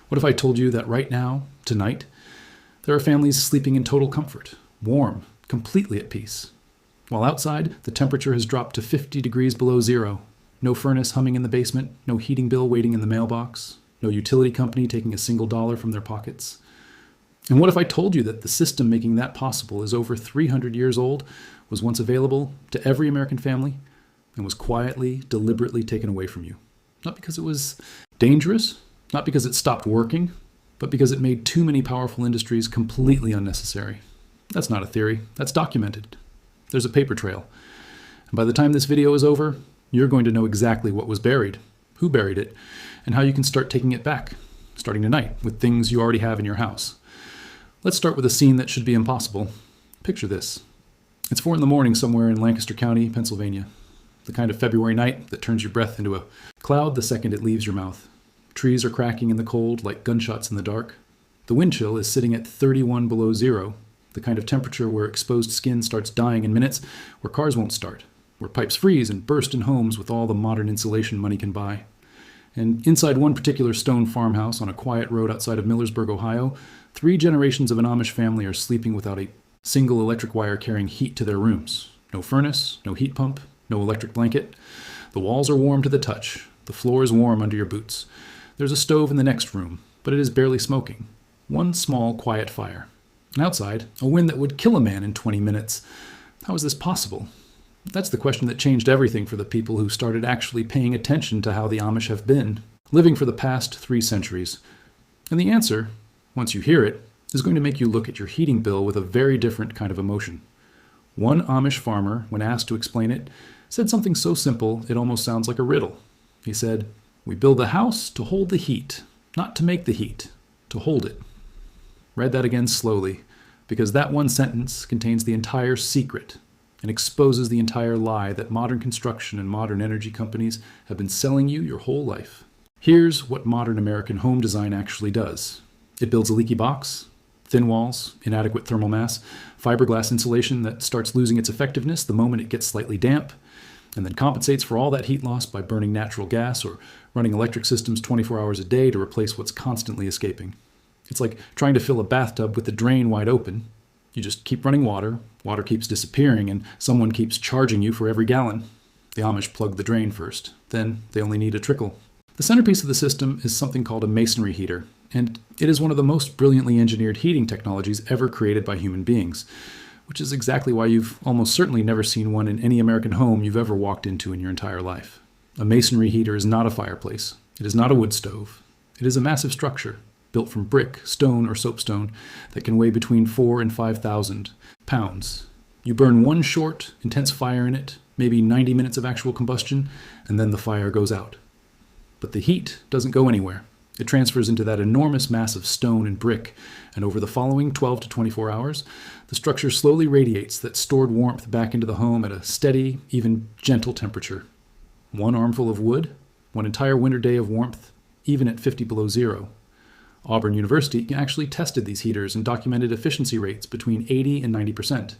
What if I told you that right now, tonight, there are families sleeping in total comfort, warm, completely at peace, while outside the temperature has dropped to 50 degrees below zero, no furnace humming in the basement, no heating bill waiting in the mailbox, no utility company taking a single dollar from their pockets? And what if I told you that the system making that possible is over 300 years old, was once available to every American family, and was quietly, deliberately taken away from you? Not because it was dangerous, not because it stopped working, but because it made too many powerful industries completely unnecessary. That's not a theory, that's documented. There's a paper trail. And by the time this video is over, you're going to know exactly what was buried, who buried it, and how you can start taking it back, starting tonight with things you already have in your house. Let's start with a scene that should be impossible. Picture this. It's 4 a.m. somewhere in Lancaster County, Pennsylvania. The kind of February night that turns your breath into a cloud the second it leaves your mouth. Trees are cracking in the cold like gunshots in the dark. The wind chill is sitting at 31 below zero, the kind of temperature where exposed skin starts dying in minutes, where cars won't start, where pipes freeze and burst in homes with all the modern insulation money can buy. And inside one particular stone farmhouse on a quiet road outside of Millersburg, Ohio, 3 generations of an Amish family are sleeping without a single electric wire carrying heat to their rooms. No furnace, no heat pump, no electric blanket. The walls are warm to the touch. The floor is warm under your boots. There's a stove in the next room, but it is barely smoking. One small, quiet fire. And outside, a wind that would kill a man in 20 minutes. How is this possible? That's the question that changed everything for the people who started actually paying attention to how the Amish have been, living for the past 3 centuries. And the answer, once you hear it, is going to make you look at your heating bill with a very different kind of emotion. One Amish farmer, when asked to explain it, said something so simple it almost sounds like a riddle. He said, "We build the house to hold the heat, not to make the heat, to hold it." Read that again slowly, because that one sentence contains the entire secret and exposes the entire lie that modern construction and modern energy companies have been selling you your whole life. Here's what modern American home design actually does. It builds a leaky box, thin walls, inadequate thermal mass, fiberglass insulation that starts losing its effectiveness the moment it gets slightly damp, and then compensates for all that heat loss by burning natural gas or running electric systems 24 hours a day to replace what's constantly escaping. It's like trying to fill a bathtub with the drain wide open. You just keep running water, water keeps disappearing, and someone keeps charging you for every gallon. The Amish plug the drain first, then they only need a trickle. The centerpiece of the system is something called a masonry heater, and it is one of the most brilliantly engineered heating technologies ever created by human beings, which is exactly why you've almost certainly never seen one in any American home you've ever walked into in your entire life. A masonry heater is not a fireplace. It is not a wood stove. It is a massive structure built from brick, stone, or soapstone that can weigh between 4,000 and 5,000 pounds. You burn one short, intense fire in it, maybe 90 minutes of actual combustion, and then the fire goes out. But the heat doesn't go anywhere. It transfers into that enormous mass of stone and brick, and over the following 12 to 24 hours, the structure slowly radiates that stored warmth back into the home at a steady, even gentle temperature. One armful of wood, one entire winter day of warmth, even at 50 below zero. Auburn University actually tested these heaters and documented efficiency rates between 80 and 90%.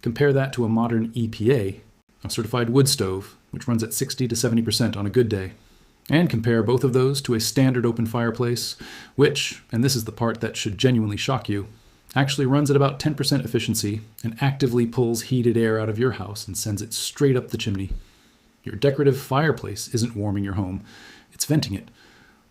Compare that to a modern EPA, a certified wood stove, which runs at 60 to 70% on a good day. And compare both of those to a standard open fireplace, which, and this is the part that should genuinely shock you, actually runs at about 10% efficiency and actively pulls heated air out of your house and sends it straight up the chimney. Your decorative fireplace isn't warming your home, it's venting it.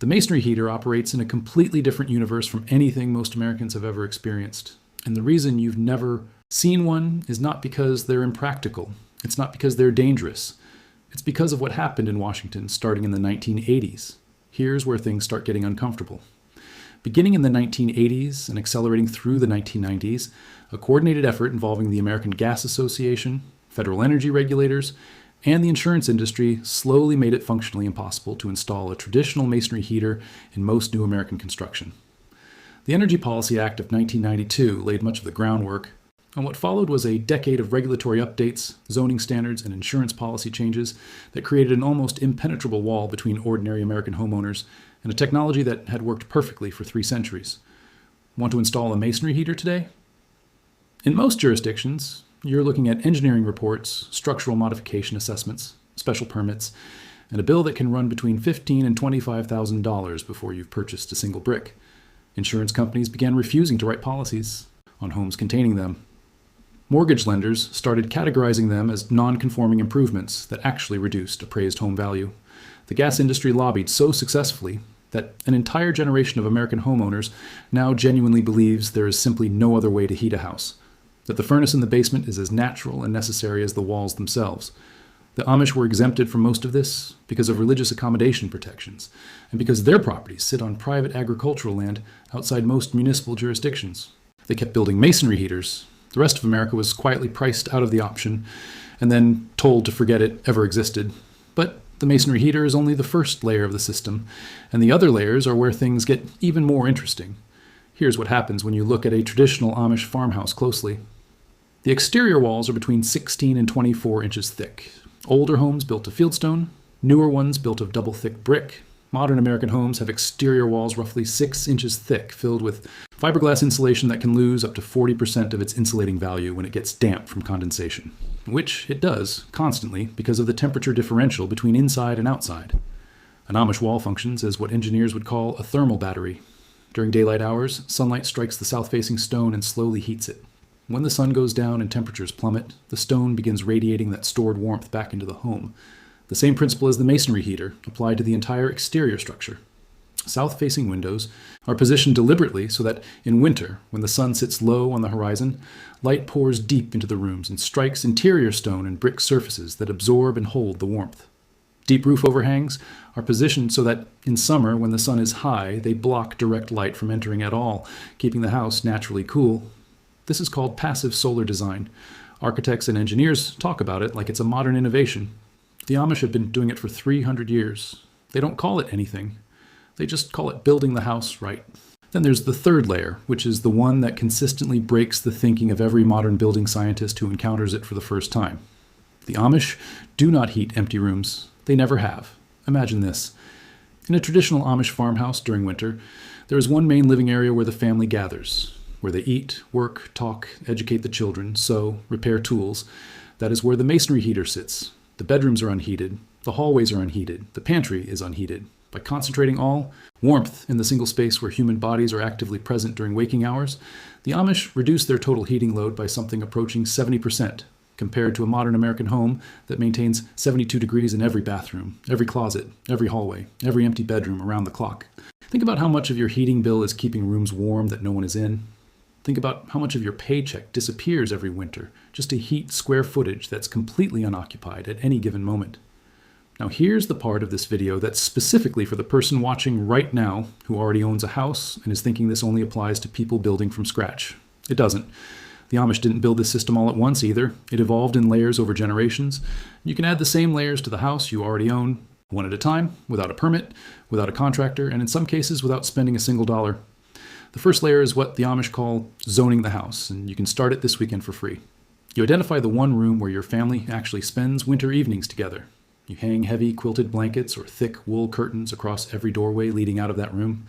The masonry heater operates in a completely different universe from anything most Americans have ever experienced. And the reason you've never seen one is not because they're impractical. It's not because they're dangerous. It's because of what happened in Washington starting in the 1980s. Here's where things start getting uncomfortable. Beginning in the 1980s and accelerating through the 1990s, a coordinated effort involving the American Gas Association, federal energy regulators, and the insurance industry slowly made it functionally impossible to install a traditional masonry heater in most new American construction. The Energy Policy Act of 1992 laid much of the groundwork, and what followed was a decade of regulatory updates, zoning standards, and insurance policy changes that created an almost impenetrable wall between ordinary American homeowners and a technology that had worked perfectly for 3 centuries. Want to install a masonry heater today? In most jurisdictions, you're looking at engineering reports, structural modification assessments, special permits, and a bill that can run between $15,000 and $25,000 before you've purchased a single brick. Insurance companies began refusing to write policies on homes containing them. Mortgage lenders started categorizing them as non-conforming improvements that actually reduced appraised home value. The gas industry lobbied so successfully that an entire generation of American homeowners now genuinely believes there is simply no other way to heat a house, that the furnace in the basement is as natural and necessary as the walls themselves. The Amish were exempted from most of this because of religious accommodation protections, and because their properties sit on private agricultural land outside most municipal jurisdictions. They kept building masonry heaters. The rest of America was quietly priced out of the option and then told to forget it ever existed. But the masonry heater is only the first layer of the system, and the other layers are where things get even more interesting. Here's what happens when you look at a traditional Amish farmhouse closely. The exterior walls are between 16 and 24 inches thick. Older homes built of fieldstone, newer ones built of double-thick brick. Modern American homes have exterior walls roughly 6 inches thick, filled with fiberglass insulation that can lose up to 40% of its insulating value when it gets damp from condensation, which it does constantly because of the temperature differential between inside and outside. An Amish wall functions as what engineers would call a thermal battery. During daylight hours, sunlight strikes the south-facing stone and slowly heats it. When the sun goes down and temperatures plummet, the stone begins radiating that stored warmth back into the home. The same principle as the masonry heater applied to the entire exterior structure. South-facing windows are positioned deliberately so that in winter, when the sun sits low on the horizon, light pours deep into the rooms and strikes interior stone and brick surfaces that absorb and hold the warmth. Deep roof overhangs are positioned so that in summer, when the sun is high, they block direct light from entering at all, keeping the house naturally cool. This is called passive solar design. Architects and engineers talk about it like it's a modern innovation. The Amish have been doing it for 300 years. They don't call it anything. They just call it building the house right. Then there's the third layer, which is the one that consistently breaks the thinking of every modern building scientist who encounters it for the first time. The Amish do not heat empty rooms. They never have. Imagine this. In a traditional Amish farmhouse during winter, there is one main living area where the family gathers, where they eat, work, talk, educate the children, sew, repair tools. That is where the masonry heater sits. The bedrooms are unheated. The hallways are unheated. The pantry is unheated. By concentrating all warmth in the single space where human bodies are actively present during waking hours, the Amish reduce their total heating load by something approaching 70%, compared to a modern American home that maintains 72 degrees in every bathroom, every closet, every hallway, every empty bedroom around the clock. Think about how much of your heating bill is keeping rooms warm that no one is in. Think about how much of your paycheck disappears every winter just to heat square footage that's completely unoccupied at any given moment. Now here's the part of this video that's specifically for the person watching right now who already owns a house and is thinking this only applies to people building from scratch. It doesn't. The Amish didn't build this system all at once either. It evolved in layers over generations. You can add the same layers to the house you already own, one at a time, without a permit, without a contractor, and in some cases without spending a single dollar. The first layer is what the Amish call zoning the house, and you can start it this weekend for free. You identify the one room where your family actually spends winter evenings together. You hang heavy quilted blankets or thick wool curtains across every doorway leading out of that room.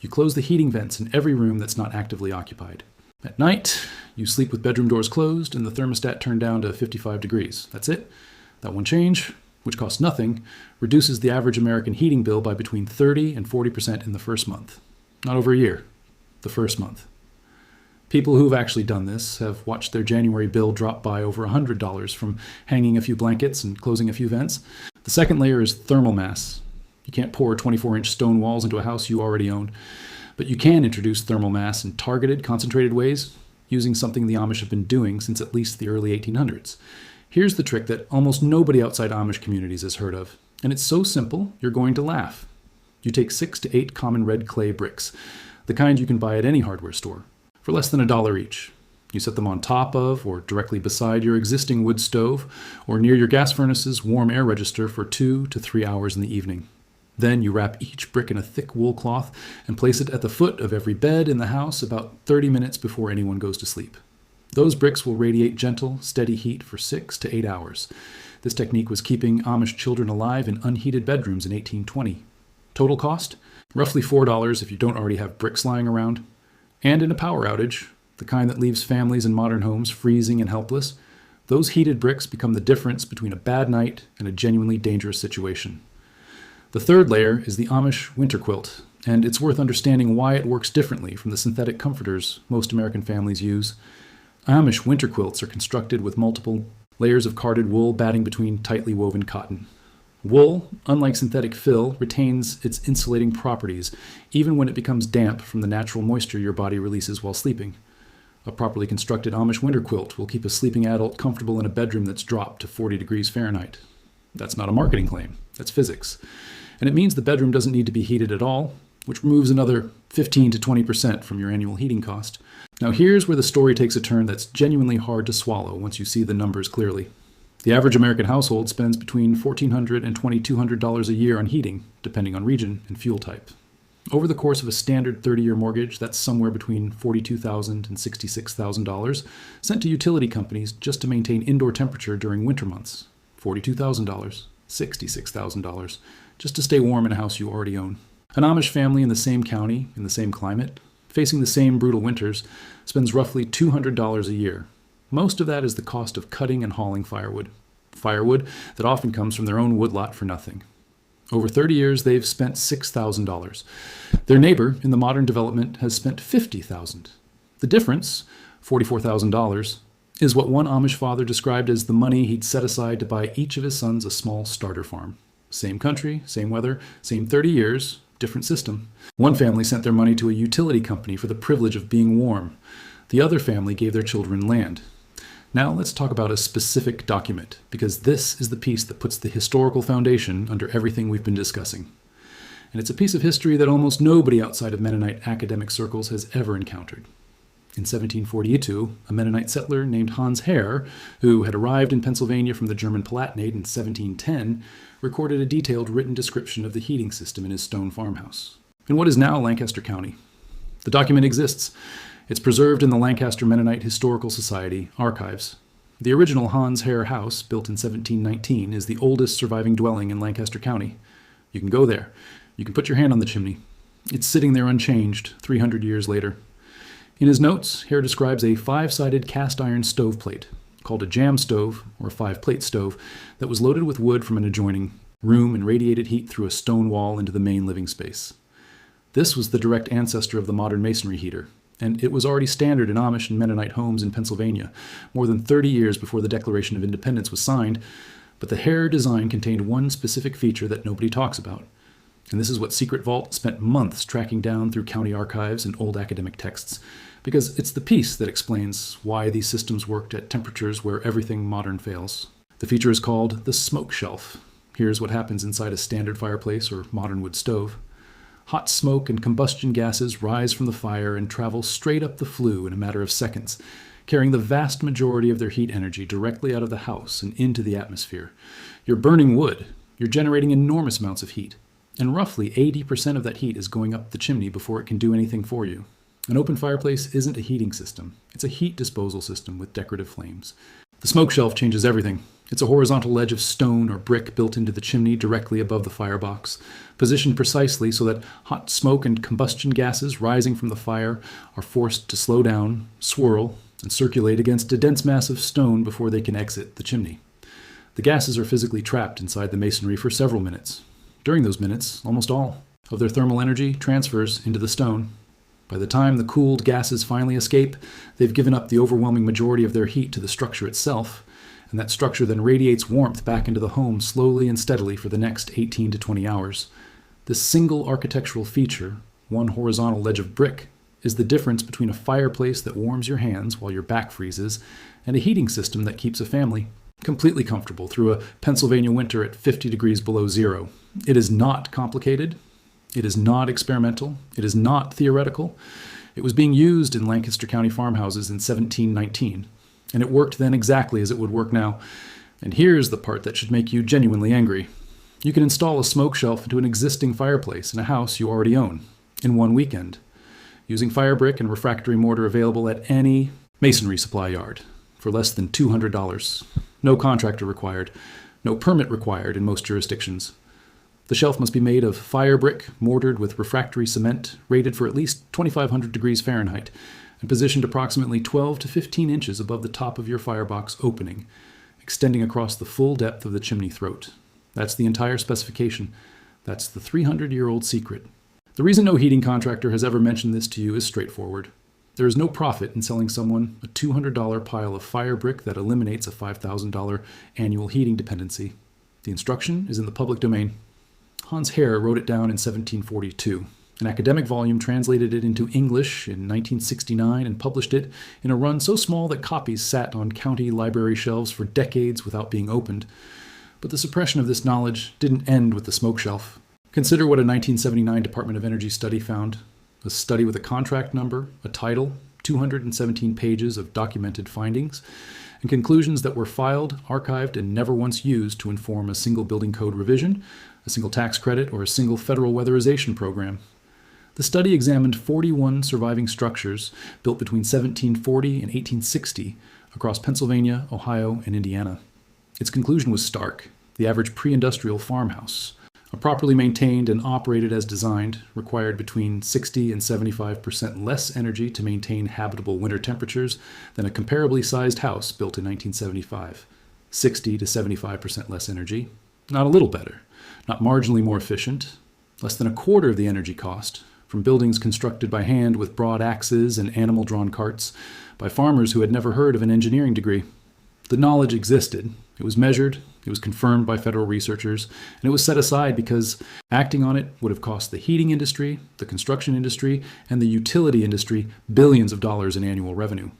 You close the heating vents in every room that's not actively occupied. At night, you sleep with bedroom doors closed and the thermostat turned down to 55 degrees. That's it. That one change, which costs nothing, reduces the average American heating bill by between 30 and 40% in the first month. Not over a year. The first month. People who have actually done this have watched their January bill drop by over $100 from hanging a few blankets and closing a few vents. The second layer is thermal mass. You can't pour 24-inch stone walls into a house you already own, but you can introduce thermal mass in targeted, concentrated ways using something the Amish have been doing since at least the early 1800s. Here's the trick that almost nobody outside Amish communities has heard of, and it's so simple you're going to laugh. You take 6 to 8 common red clay bricks, the kind you can buy at any hardware store, for less than $1 each. You set them on top of or directly beside your existing wood stove or near your gas furnace's warm air register for 2 to 3 hours in the evening. Then you wrap each brick in a thick wool cloth and place it at the foot of every bed in the house about 30 minutes before anyone goes to sleep. Those bricks will radiate gentle, steady heat for 6 to 8 hours. This technique was keeping Amish children alive in unheated bedrooms in 1820. Total cost? Roughly $4 if you don't already have bricks lying around. And in a power outage, the kind that leaves families in modern homes freezing and helpless, those heated bricks become the difference between a bad night and a genuinely dangerous situation. The third layer is the Amish winter quilt, and it's worth understanding why it works differently from the synthetic comforters most American families use. Amish winter quilts are constructed with multiple layers of carded wool batting between tightly woven cotton. Wool, unlike synthetic fill, retains its insulating properties, even when it becomes damp from the natural moisture your body releases while sleeping. A properly constructed Amish winter quilt will keep a sleeping adult comfortable in a bedroom that's dropped to 40 degrees Fahrenheit. That's not a marketing claim, that's physics. And it means the bedroom doesn't need to be heated at all, which removes another 15 to 20% from your annual heating cost. Now here's where the story takes a turn that's genuinely hard to swallow once you see the numbers clearly. The average American household spends between $1,400 and $2,200 a year on heating, depending on region and fuel type. Over the course of a standard 30-year mortgage, that's somewhere between $42,000 and $66,000 sent to utility companies just to maintain indoor temperature during winter months. $42,000, $66,000, just to stay warm in a house you already own. An Amish family in the same county, in the same climate, facing the same brutal winters, spends roughly $200 a year. Most of that is the cost of cutting and hauling firewood. Firewood that often comes from their own woodlot for nothing. Over 30 years, they've spent $6,000. Their neighbor in the modern development has spent $50,000. The difference, $44,000, is what one Amish father described as the money he'd set aside to buy each of his sons a small starter farm. Same country, same weather, same 30 years, different system. One family sent their money to a utility company for the privilege of being warm. The other family gave their children land. Now let's talk about a specific document, because this is the piece that puts the historical foundation under everything we've been discussing. And it's a piece of history that almost nobody outside of Mennonite academic circles has ever encountered. In 1742, a Mennonite settler named Hans Herr, who had arrived in Pennsylvania from the German Palatinate in 1710, recorded a detailed written description of the heating system in his stone farmhouse, in what is now Lancaster County. The document exists. It's preserved in the Lancaster Mennonite Historical Society archives. The original Hans Herr house, built in 1719, is the oldest surviving dwelling in Lancaster County. You can go there. You can put your hand on the chimney. It's sitting there unchanged 300 years later. In his notes, Herr describes a 5-sided cast iron stoveplate, called a jam stove or a 5-plate stove, that was loaded with wood from an adjoining room and radiated heat through a stone wall into the main living space. This was the direct ancestor of the modern masonry heater, and it was already standard in Amish and Mennonite homes in Pennsylvania, more than 30 years before the Declaration of Independence was signed, but the Herr design contained one specific feature that nobody talks about. And this is what Secret Vault spent months tracking down through county archives and old academic texts, because it's the piece that explains why these systems worked at temperatures where everything modern fails. The feature is called the smoke shelf. Here's what happens inside a standard fireplace or modern wood stove. Hot smoke and combustion gases rise from the fire and travel straight up the flue in a matter of seconds, carrying the vast majority of their heat energy directly out of the house and into the atmosphere. You're burning wood. You're generating enormous amounts of heat. And roughly 80% of that heat is going up the chimney before it can do anything for you. An open fireplace isn't a heating system. It's a heat disposal system with decorative flames. The smoke shelf changes everything. It's a horizontal ledge of stone or brick built into the chimney directly above the firebox, positioned precisely so that hot smoke and combustion gases rising from the fire are forced to slow down, swirl, and circulate against a dense mass of stone before they can exit the chimney. The gases are physically trapped inside the masonry for several minutes. During those minutes, almost all of their thermal energy transfers into the stone. By the time the cooled gases finally escape, they've given up the overwhelming majority of their heat to the structure itself, and that structure then radiates warmth back into the home slowly and steadily for the next 18 to 20 hours. This single architectural feature, one horizontal ledge of brick, is the difference between a fireplace that warms your hands while your back freezes and a heating system that keeps a family completely comfortable through a Pennsylvania winter at 50 degrees below zero. It is not complicated. It is not experimental. It is not theoretical. It was being used in Lancaster County farmhouses in 1719, and it worked then exactly as it would work now. And here's the part that should make you genuinely angry. You can install a smoke shelf into an existing fireplace in a house you already own in one weekend, using fire brick and refractory mortar available at any masonry supply yard for less than $200. No contractor required, no permit required in most jurisdictions. The shelf must be made of fire brick, mortared with refractory cement, rated for at least 2,500 degrees Fahrenheit, and positioned approximately 12 to 15 inches above the top of your firebox opening, extending across the full depth of the chimney throat. That's the entire specification. That's the 300-year-old secret. The reason no heating contractor has ever mentioned this to you is straightforward. There is no profit in selling someone a $200 pile of fire brick that eliminates a $5,000 annual heating dependency. The instruction is in the public domain. Hans Herr wrote it down in 1742. An academic volume translated it into English in 1969 and published it in a run so small that copies sat on county library shelves for decades without being opened. But the suppression of this knowledge didn't end with the smoke shelf. Consider what a 1979 Department of Energy study found. A study with a contract number, a title, 217 pages of documented findings, and conclusions that were filed, archived, and never once used to inform a single building code revision, a single tax credit, or a single federal weatherization program. The study examined 41 surviving structures built between 1740 and 1860 across Pennsylvania, Ohio, and Indiana. Its conclusion was stark. The average pre-industrial farmhouse, properly maintained and operated as designed, required between 60 and 75% less energy to maintain habitable winter temperatures than a comparably sized house built in 1975. 60 to 75% less energy. Not a little better. Not marginally more efficient. Less than a quarter of the energy cost, from buildings constructed by hand with broad axes and animal-drawn carts, by farmers who had never heard of an engineering degree. The knowledge existed. It was measured, it was confirmed by federal researchers, and it was set aside because acting on it would have cost the heating industry, the construction industry, and the utility industry billions of dollars in annual revenue.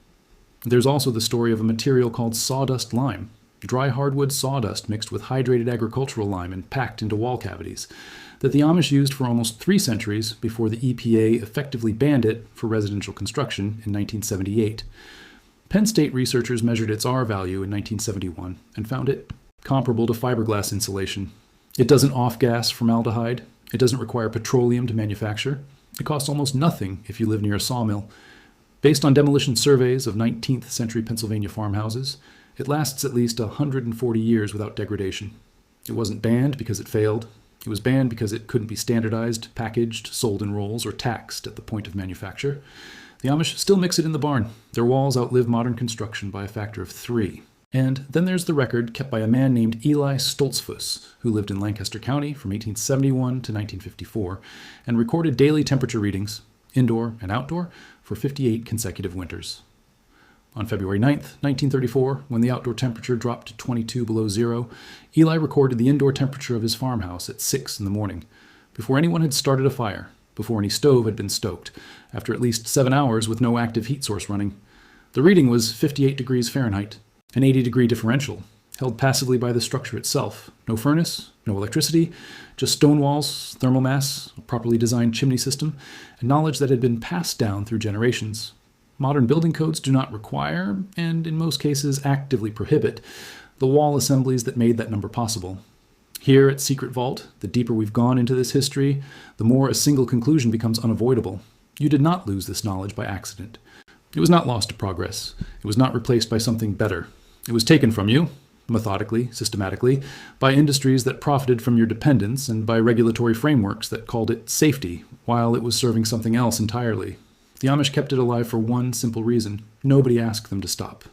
There's also the story of a material called sawdust lime, dry hardwood sawdust mixed with hydrated agricultural lime and packed into wall cavities, that the Amish used for almost 3 centuries before the EPA effectively banned it for residential construction in 1978. Penn State researchers measured its R value in 1971 and found it comparable to fiberglass insulation. It doesn't off-gas formaldehyde. It doesn't require petroleum to manufacture. It costs almost nothing if you live near a sawmill. Based on demolition surveys of 19th century Pennsylvania farmhouses, it lasts at least 140 years without degradation. It wasn't banned because it failed. It was banned because it couldn't be standardized, packaged, sold in rolls, or taxed at the point of manufacture. The Amish still mix it in the barn. Their walls outlive modern construction by a factor of 3. And then there's the record kept by a man named Eli Stoltzfus, who lived in Lancaster County from 1871 to 1954, and recorded daily temperature readings, indoor and outdoor, for 58 consecutive winters. On February 9th, 1934, when the outdoor temperature dropped to 22 below zero, Eli recorded the indoor temperature of his farmhouse at 6 in the morning, before anyone had started a fire, before any stove had been stoked, after at least 7 hours with no active heat source running. The reading was 58 degrees Fahrenheit, an 80-degree differential, held passively by the structure itself. No furnace, no electricity, just stone walls, thermal mass, a properly designed chimney system, and knowledge that had been passed down through generations. Modern building codes do not require, and in most cases actively prohibit, the wall assemblies that made that number possible. Here at Secret Vault, the deeper we've gone into this history, the more a single conclusion becomes unavoidable. You did not lose this knowledge by accident. It was not lost to progress. It was not replaced by something better. It was taken from you, methodically, systematically, by industries that profited from your dependence and by regulatory frameworks that called it safety, while it was serving something else entirely. The Amish kept it alive for one simple reason. Nobody asked them to stop.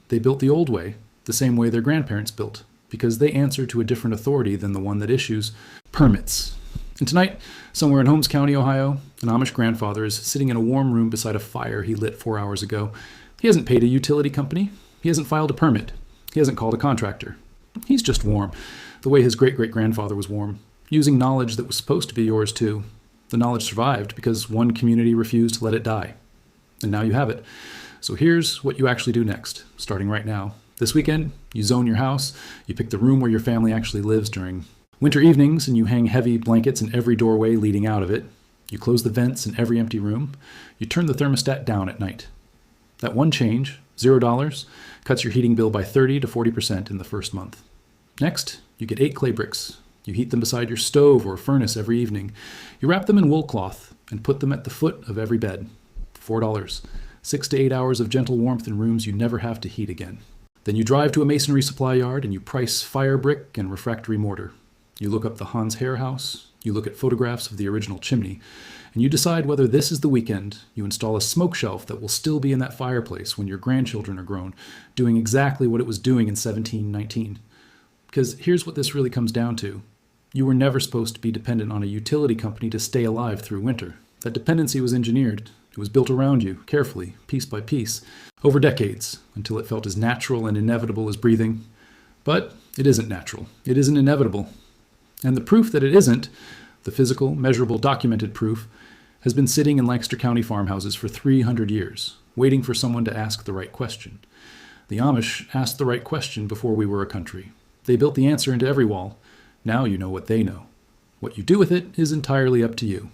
They built the old way, the same way their grandparents built, because they answer to a different authority than the one that issues permits. And tonight, somewhere in Holmes County, Ohio, an Amish grandfather is sitting in a warm room beside a fire he lit 4 hours ago. He hasn't paid a utility company. He hasn't filed a permit. He hasn't called a contractor. He's just warm, the way his great-great-grandfather was warm, using knowledge that was supposed to be yours too. The knowledge survived because one community refused to let it die. And now you have it. So here's what you actually do next, starting right now. This weekend, you zone your house, you pick the room where your family actually lives during winter evenings, and you hang heavy blankets in every doorway leading out of it. You close the vents in every empty room. You turn the thermostat down at night. That one change, $0, cuts your heating bill by 30 to 40% in the first month. Next, you get 8 clay bricks. You heat them beside your stove or furnace every evening. You wrap them in wool cloth and put them at the foot of every bed. $4. 6 to 8 hours of gentle warmth in rooms you never have to heat again. Then you drive to a masonry supply yard and you price fire brick and refractory mortar. You look up the Hans Herr house. You look at photographs of the original chimney. And you decide whether this is the weekend you install a smoke shelf that will still be in that fireplace when your grandchildren are grown, doing exactly what it was doing in 1719. Because here's what this really comes down to. You were never supposed to be dependent on a utility company to stay alive through winter. That dependency was engineered. It was built around you, carefully, piece by piece, over decades, until it felt as natural and inevitable as breathing. But it isn't natural. It isn't inevitable. And the proof that it isn't, the physical, measurable, documented proof, has been sitting in Lancaster County farmhouses for 300 years, waiting for someone to ask the right question. The Amish asked the right question before we were a country. They built the answer into every wall. Now you know what they know. What you do with it is entirely up to you.